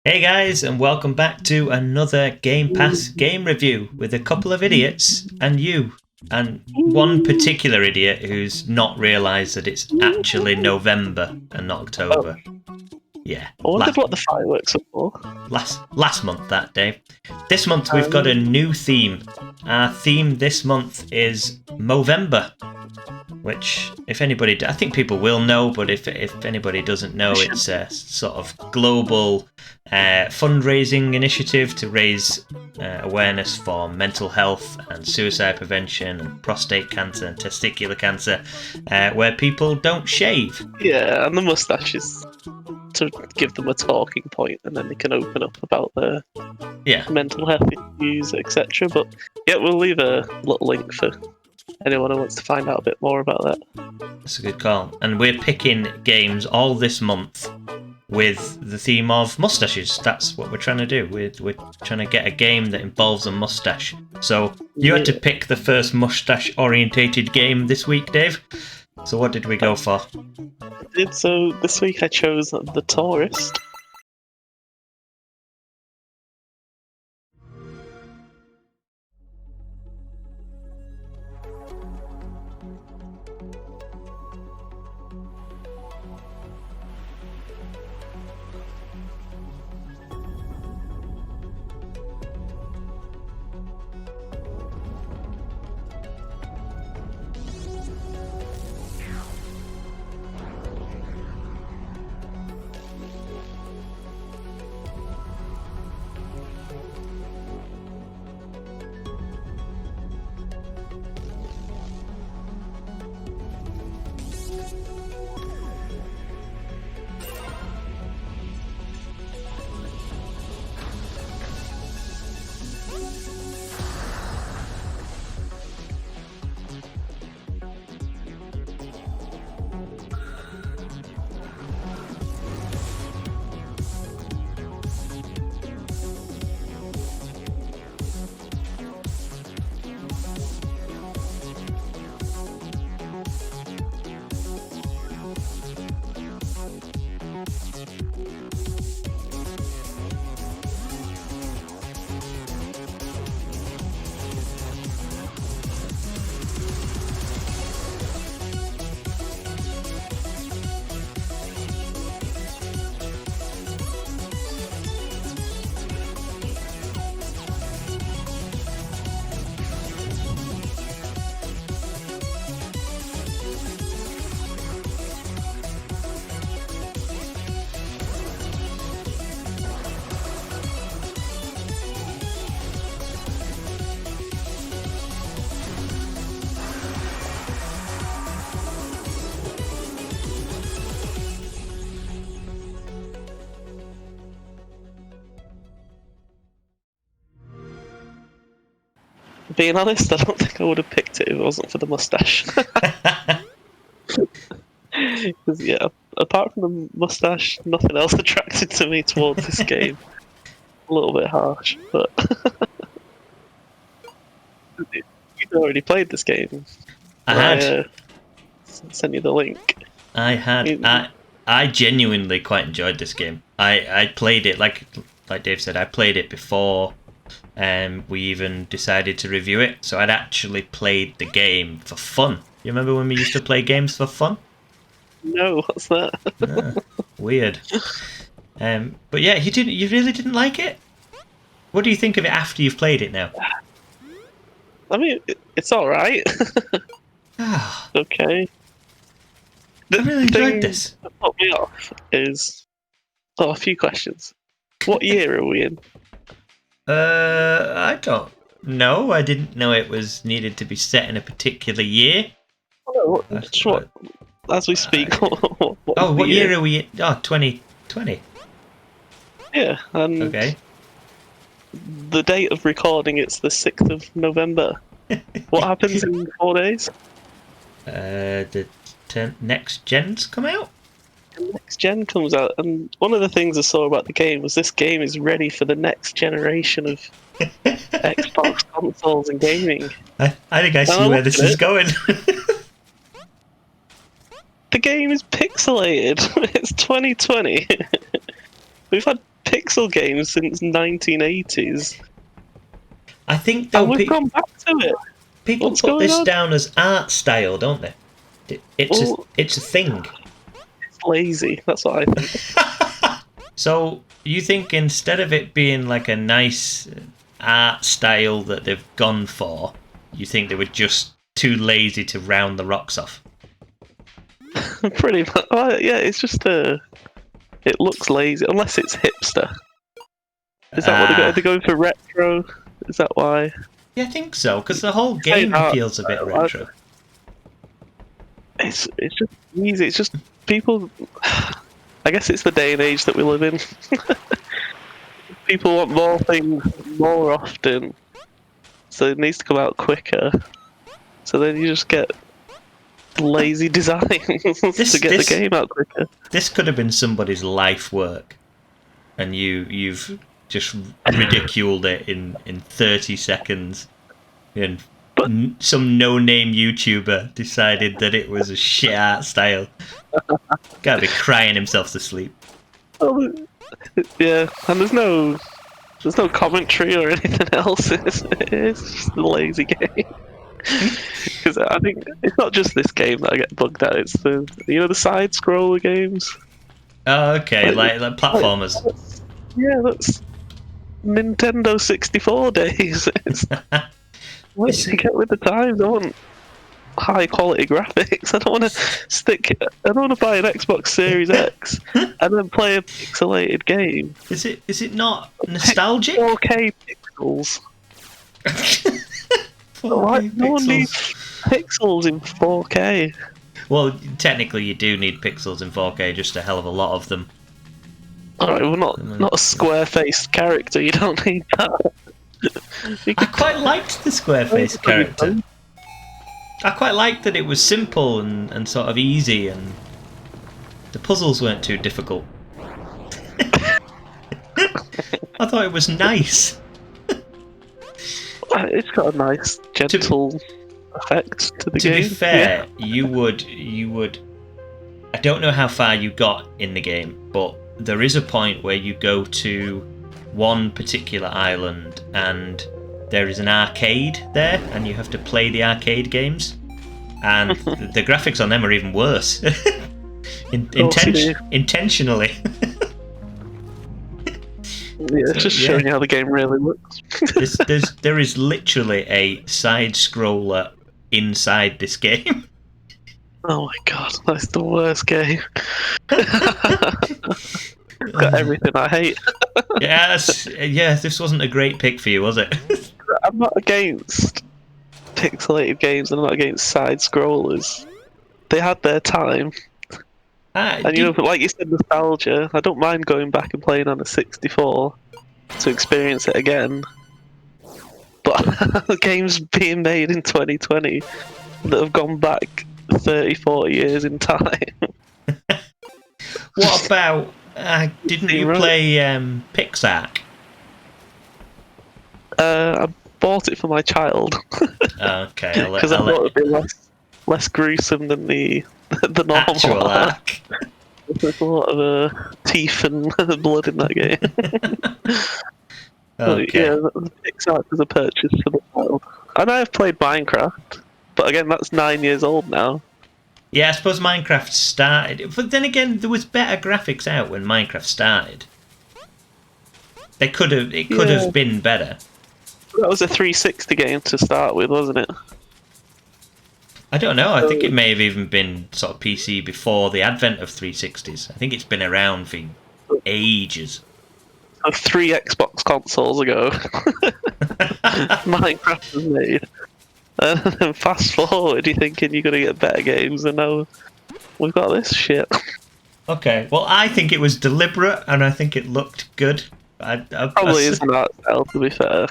Hey guys, and welcome back to another Game Pass game review with a couple of idiots and you. And one particular idiot who's not realised that it's actually November and not October. Yeah. I wondered what the fireworks were for. Last month, that day. This month we've got a new theme. Our theme this month is Movember, which, if anybody, I think people will know, but if anybody doesn't know, it's a sort of global fundraising initiative to raise awareness for mental health and suicide prevention and prostate cancer and testicular cancer, where people don't shave. Yeah, and the moustaches to give them a talking point, and then they can open up about their mental health issues, etc. But yeah, we'll leave a little link for anyone who wants to find out a bit more about that. That's a good call. And we're picking games all this month with the theme of mustaches. That's what we're trying to do. We're trying to get a game that involves a mustache. So you had to pick the first mustache-orientated game this week, Dave. So what did we go for? So this week I chose The Touryst. Being honest, I don't think I would have picked it if it wasn't for the moustache. Because yeah, apart from the moustache, nothing else attracted to me towards this game. A little bit harsh, but you'd already played this game. I had. Sent you the link. I had. I genuinely quite enjoyed this game. I played it like Dave said. I played it before we even decided to review it. So I'd actually played the game for fun. You remember when we used to play games for fun? No, what's that? Weird. But yeah, you really didn't like it? What do you think of it after you've played it now? I mean, it's alright. Okay. I really enjoyed this. What put me off is a few questions. What year are we in? I don't know. I didn't know it was needed to be set in a particular year. As we speak. What year are we in? Oh, 2020. Yeah, and okay. The date of recording, it's the 6th of November. What happens in 4 days? The next gens come out? The next gen comes out, and one of the things I saw about the game was this game is ready for the next generation of Xbox consoles and gaming. I think I see where this is going. The game is pixelated. It's 2020. We've had pixel games since 1980s. I think though we've gone back to it. People put this down as art style, don't they? It's a thing. It's lazy. That's what I think. So you think instead of it being like a nice art style that they've gone for, you think they were just too lazy to round the rocks off? Pretty much. Yeah, it's just it looks lazy, unless it's hipster. Is that what they're going for? Retro? Is that why? Yeah, I think so, because the whole game feels a bit retro. It's just easy. It's just people. I guess it's the day and age that we live in. People want more things more often, so it needs to come out quicker. So then you just get lazy designs to get the game out quicker. This could have been somebody's life work, and you've just ridiculed it in 30 seconds. And some no-name YouTuber decided that it was a shit art style. Gotta be crying himself to sleep. Yeah, and there's no commentary or anything else. It's just a lazy game. Because I think it's not just this game that I get bugged at. It's the side scroller games. Oh, okay, like platformers. That's Nintendo 64 days. What do you get with the times? I want high quality graphics. I don't want to buy an Xbox Series X and then play a pixelated game. Is it not nostalgic? 4K pixels. 4K no one needs pixels in 4K. Well, technically you do need pixels in 4K, just a hell of a lot of them. Alright, well not a square-faced character, you don't need that. I quite liked the square-faced character. I quite liked that it was simple and sort of easy, and the puzzles weren't too difficult. I thought it was nice. It's got a nice, gentle effect to the game. To be fair, you would... I don't know how far you got in the game, but there is a point where you go to one particular island and there is an arcade there, and you have to play the arcade games, and the graphics on them are even worse. Intentionally. Yeah, it's just showing how the game really looks. There is literally a side scroller inside this game. Oh my god, that's the worst game. Got everything I hate. Yes, this wasn't a great pick for you, was it? I'm not against pixelated games, I'm not against side scrollers. They had their time. And like you said, nostalgia. I don't mind going back and playing on a 64 to experience it again. But games being made in 2020 that have gone back 30, 40 years in time. What about... didn't you play Pixark? I bought it for my child. Okay, because I thought it'd be less gruesome than the normal actual arc. There's a lot of teeth and blood in that game. Okay. Yeah, Pixark was a purchase for the child. And I have played Minecraft, but again, that's 9 years old now. Yeah, I suppose Minecraft started, but then again, there was better graphics out when Minecraft started. It could have been better. That was a 360 game to start with, wasn't it? I don't know. I think it may have even been sort of PC before the advent of 360s. I think it's been around for ages. 3 Xbox consoles ago, Minecraft was made. And then fast forward, you're thinking you're going to get better games, and now we've got this shit. Okay, well, I think it was deliberate, and I think it looked good. Probably isn't art style, to be fair.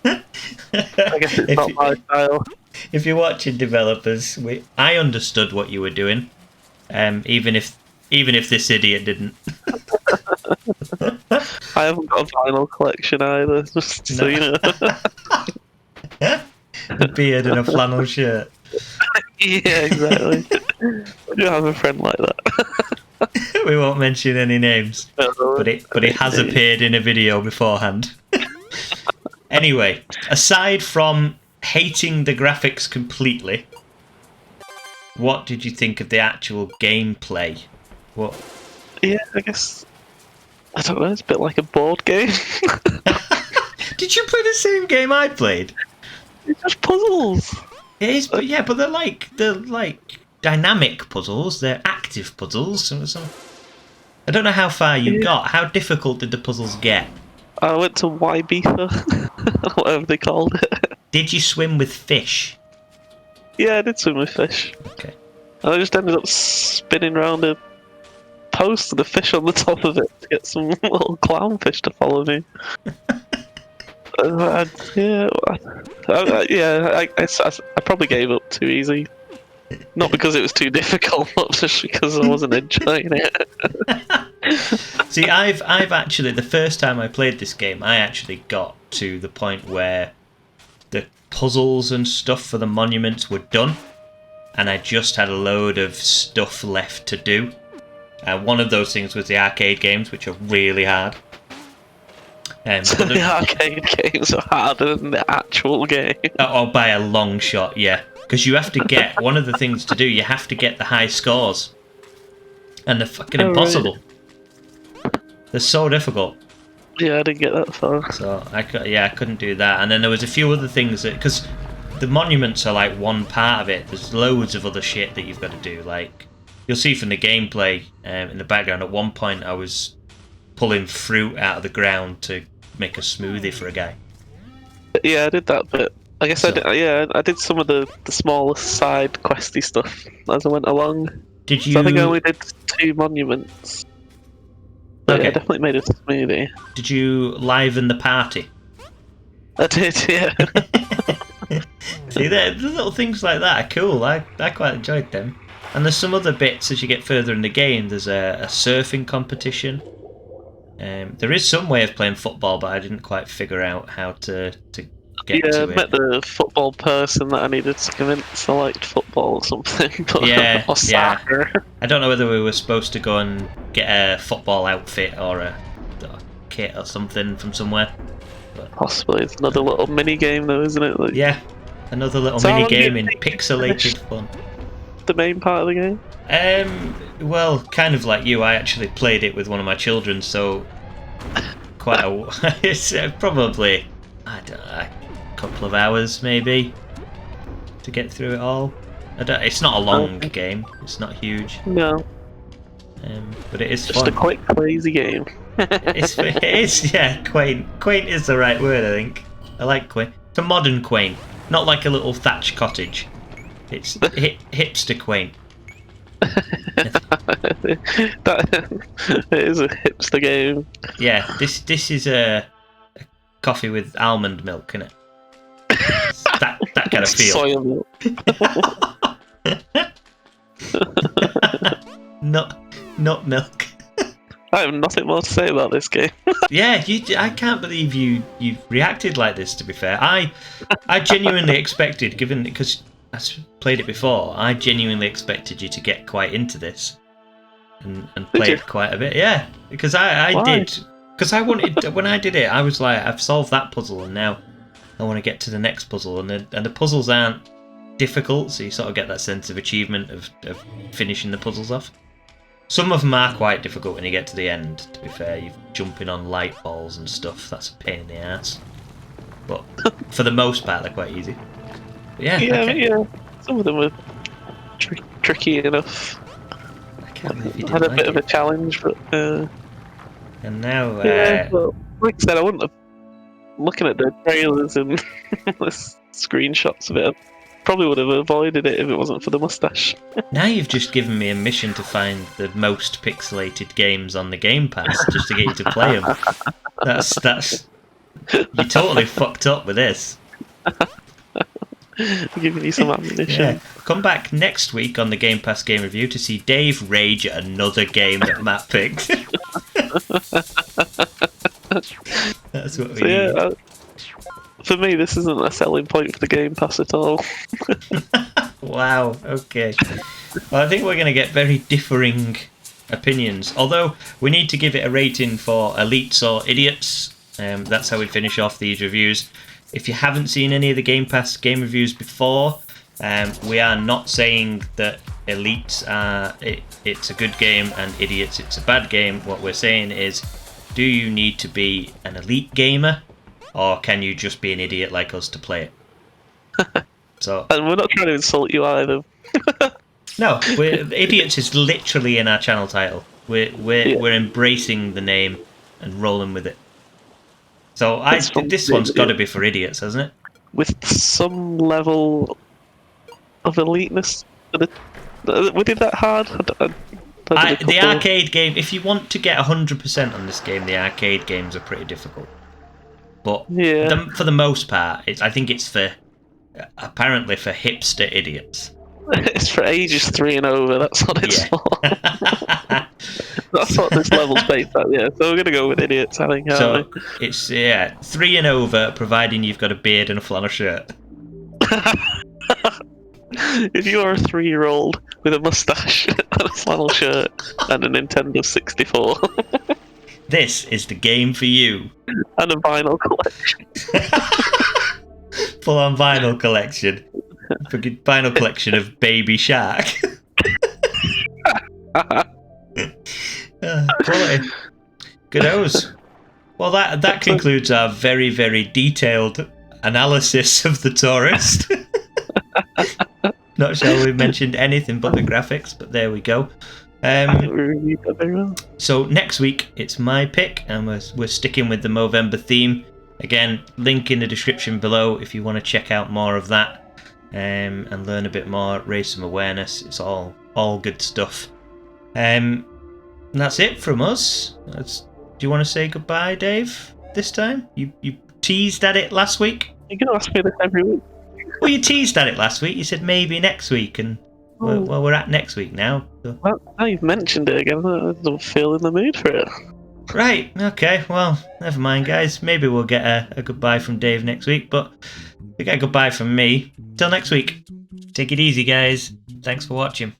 I guess it's not my style. If you're watching developers, I understood what you were doing, even if this idiot didn't. I haven't got a vinyl collection either, just so you know. A beard and a flannel shirt. Yeah, exactly. I do have a friend like that. We won't mention any names, but it has appeared in a video beforehand. Anyway, aside from hating the graphics completely, what did you think of the actual gameplay? What? Yeah, I guess, I don't know, it's a bit like a board game. Did you play the same game I played? It's just puzzles. It is, but yeah, but they're like dynamic puzzles. They're active puzzles. So I don't know how far you got. How difficult did the puzzles get? I went to Ibiza, whatever they called it. Did you swim with fish? Yeah, I did swim with fish. Okay. And I just ended up spinning around a post with a fish on the top of it to get some little clownfish to follow me. I probably gave up too easy. Not because it was too difficult, but just because I wasn't enjoying it. See, I've actually, the first time I played this game, I actually got to the point where the puzzles and stuff for the monuments were done, and I just had a load of stuff left to do. One of those things was the arcade games, which are really hard. So the arcade games are harder than the actual game. Oh, by a long shot, yeah. Because you have to get, one of the things to do, you have to get the high scores. And they're fucking impossible. Really? They're so difficult. Yeah, I didn't get that far. So, I couldn't do that. And then there was a few other things that, because the monuments are like one part of it, there's loads of other shit that you've got to do. Like, you'll see from the gameplay in the background, at one point I was pulling fruit out of the ground to make a smoothie for a guy. Yeah, I did that bit. I guess I did some of the smaller side questy stuff as I went along. Did you? So I think I only did 2 monuments. But yeah, I definitely made a smoothie. Did you liven the party? I did, yeah. See, the little things like that are cool. I quite enjoyed them. And there's some other bits as you get further in the game. There's a surfing competition. There is some way of playing football, but I didn't quite figure out how to get to it. I met the football person that I needed to convince I liked football or something. But or soccer. Yeah. I don't know whether we were supposed to go and get a football outfit or a kit or something from somewhere. But, possibly. It's another little mini game though, isn't it? Like, yeah, another little mini game in pixelated fun. The main part of the game? Well, kind of like you, I actually played it with one of my children, so quite it's probably, I don't know, a couple of hours maybe to get through it all. It's not a long game, it's not huge. No. But it is just fun. A quick, crazy game. it is, yeah, quaint. Quaint is the right word, I think. I like quaint. It's a modern quaint, not like a little thatched cottage. It's hipster quaint. It is a hipster game. Yeah, this is a coffee with almond milk in it. That kind of feel. Soy milk. Not milk. I have nothing more to say about this game. Yeah, I can't believe you've reacted like this. To be fair, I genuinely expected, given because I played it before, I genuinely expected you to get quite into this and play it quite a bit. Yeah, because I did. Because I wanted, when I did it, I was like, I've solved that puzzle and now I want to get to the next puzzle. And the puzzles aren't difficult, so you sort of get that sense of achievement of finishing the puzzles off. Some of them are quite difficult when you get to the end, to be fair. You're jumping on light balls and stuff, that's a pain in the ass. But for the most part, they're quite easy. But yeah. Some of them were tricky enough. I can't believe you didn't had a like bit of a challenge, but... And now... well, like I said, I wouldn't have... Looking at the trailers and the screenshots of it, I probably would have avoided it if it wasn't for the mustache. Now you've just given me a mission to find the most pixelated games on the Game Pass, just to get you to play them. That's... You totally fucked up with this. Giving you some ammunition. Yeah. Come back next week on the Game Pass Game Review to see Dave rage at another game that Matt picked. That's what we need. For me, this isn't a selling point for the Game Pass at all. Wow, okay. Well, I think we're going to get very differing opinions. Although we need to give it a rating for elites or idiots. That's how we finish off these reviews. If you haven't seen any of the Game Pass game reviews before, we are not saying that elites it's a good game and idiots it's a bad game. What we're saying is, do you need to be an elite gamer, or can you just be an idiot like us to play it? So, and we're not trying to insult you either. No, idiots is literally in our channel title. We're embracing the name and rolling with it. So this one's got to be for idiots, hasn't it? With some level of eliteness. Was it that hard? The arcade game, if you want to get 100% on this game, the arcade games are pretty difficult. But for the most part, I think it's apparently for hipster idiots. It's for ages 3 and over, that's what it's for. That's what this level's based on, yeah. So we're going to go with idiots, I think. So it's 3 and over, providing you've got a beard and a flannel shirt. If you are a 3-year-old with a moustache and a flannel shirt and a Nintendo 64... This is the game for you. And a vinyl collection. Full-on vinyl collection. Vinyl collection of Baby Shark. Quality. Good-os. Well, that concludes our very, very detailed analysis of the Touryst. Not sure we've mentioned anything but the graphics, but there we go. I think we reviewed that very well. So next week it's my pick, and we're sticking with the Movember theme. Again, link in the description below if you want to check out more of that. And learn a bit more, raise some awareness. It's all good stuff. And that's it from us. Do you want to say goodbye, Dave, this time? You teased at it last week? You're going to ask me this every week. Well, you teased at it last week. You said maybe next week, and we're at next week now. So. Well, now you've mentioned it again, I don't feel in the mood for it. Right, okay, well, never mind, guys. Maybe we'll get a goodbye from Dave next week, but we get a goodbye from me. Till next week. Take it easy, guys. Thanks for watching.